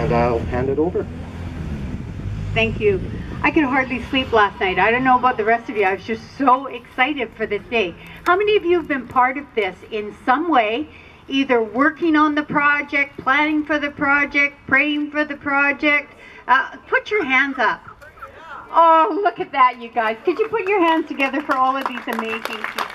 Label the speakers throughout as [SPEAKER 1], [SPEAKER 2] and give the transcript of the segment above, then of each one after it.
[SPEAKER 1] and I'll hand it over.
[SPEAKER 2] Thank you. I could hardly sleep last night. I don't know about the rest of you. I was just so excited for this day. How many of you have been part of this in some way, either working on the project, planning for the project, praying for the project? Put your hands up. Oh, look at that, you guys. Could you put your hands together for all of these amazing people?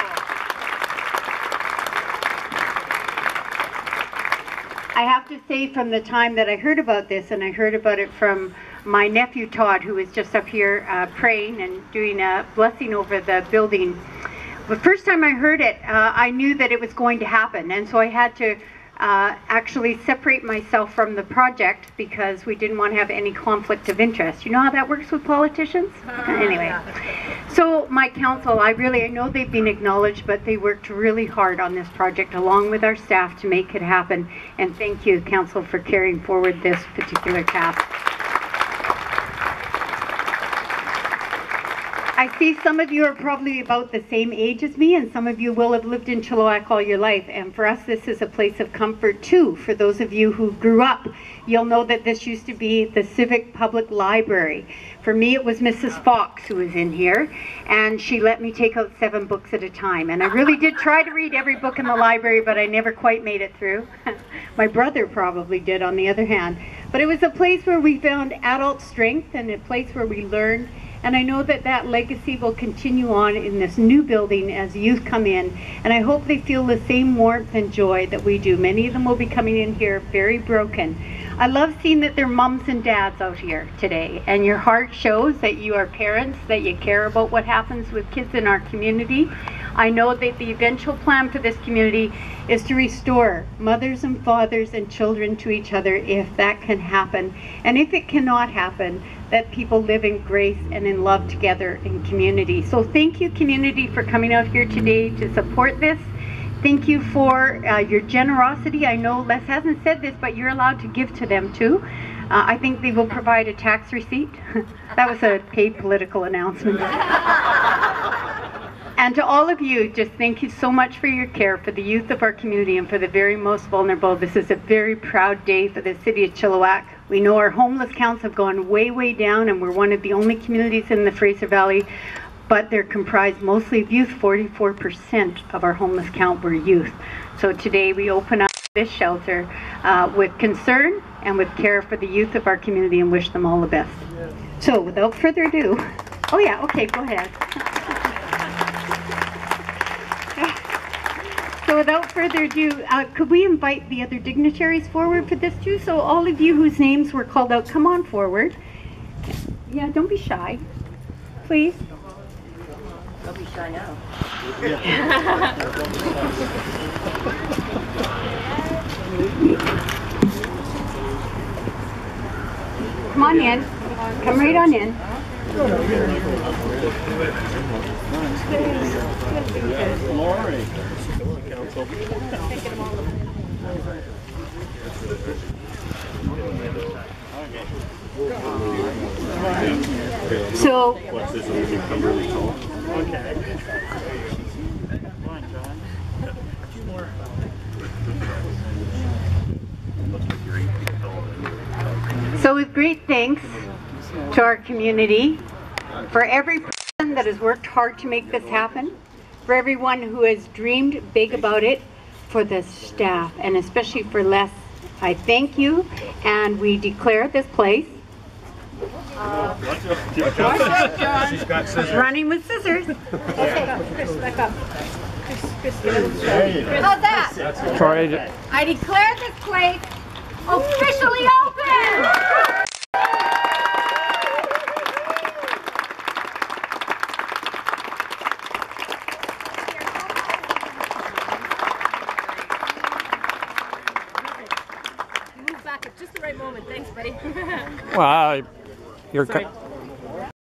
[SPEAKER 2] I have to say, from the time that I heard about this, and I heard about it from my nephew Todd, who was just up here praying and doing a blessing over the building. The first time I heard it, I knew that it was going to happen, and so I had to actually separate myself from the project because we didn't want to have any conflict of interest. You know how that works with politicians? Anyway, so my council, I know they've been acknowledged, but they worked really hard on this project along with our staff to make it happen, and thank you, council, for carrying forward this particular task. I see some of you are probably about the same age as me, and some of you will have lived in Chilliwack all your life, and for us this is a place of comfort too. For those of you who grew up, you'll know that this used to be the Civic Public Library. For me it was Mrs. Fox who was in here, and she let me take out 7 books at a time, and I really did try to read every book in the library, but I never quite made it through. My brother probably did, on the other hand. But it was a place where we found adult strength and a place where we learned. And I know that that legacy will continue on in this new building as youth come in. And I hope they feel the same warmth and joy that we do. Many of them will be coming in here very broken. I love seeing that they're moms and dads out here today. And your heart shows that you are parents, that you care about what happens with kids in our community. I know that the eventual plan for this community is to restore mothers and fathers and children to each other if that can happen. And if it cannot happen, that people live in grace and in love together in community. So thank you, community, for coming out here today to support this. Thank you for your generosity. I know Les hasn't said this, but you're allowed to give to them too. I think they will provide a tax receipt. That was a paid political announcement. And to all of you, just thank you so much for your care for the youth of our community and for the very most vulnerable. This is a very proud day for the city of Chilliwack. We know our homeless counts have gone way, way down, and we're one of the only communities in the Fraser Valley, but they're comprised mostly of youth. 44% of our homeless count were youth. So today we open up this shelter with concern and with care for the youth of our community and wish them all the best. So without further ado, oh yeah, okay, go ahead. So without further ado, could we invite the other dignitaries forward for this too? So all of you whose names were called out, come on forward. Yeah, don't be shy, please.
[SPEAKER 3] Don't be shy now.
[SPEAKER 2] Come on in. Come right on in. So, with great thanks to our community, for every person that has worked hard to make this happen, for everyone who has dreamed big about it, for the staff, and especially for Les, I thank you, and we declare this place
[SPEAKER 4] She's got scissors.
[SPEAKER 2] running with scissors.
[SPEAKER 3] Okay, Chris, back up. Chris,
[SPEAKER 2] How's that?
[SPEAKER 4] Try it.
[SPEAKER 2] I declare this place officially open!
[SPEAKER 3] Move back at just the right moment. Thanks, buddy.
[SPEAKER 4] Well, you're
[SPEAKER 3] Sorry.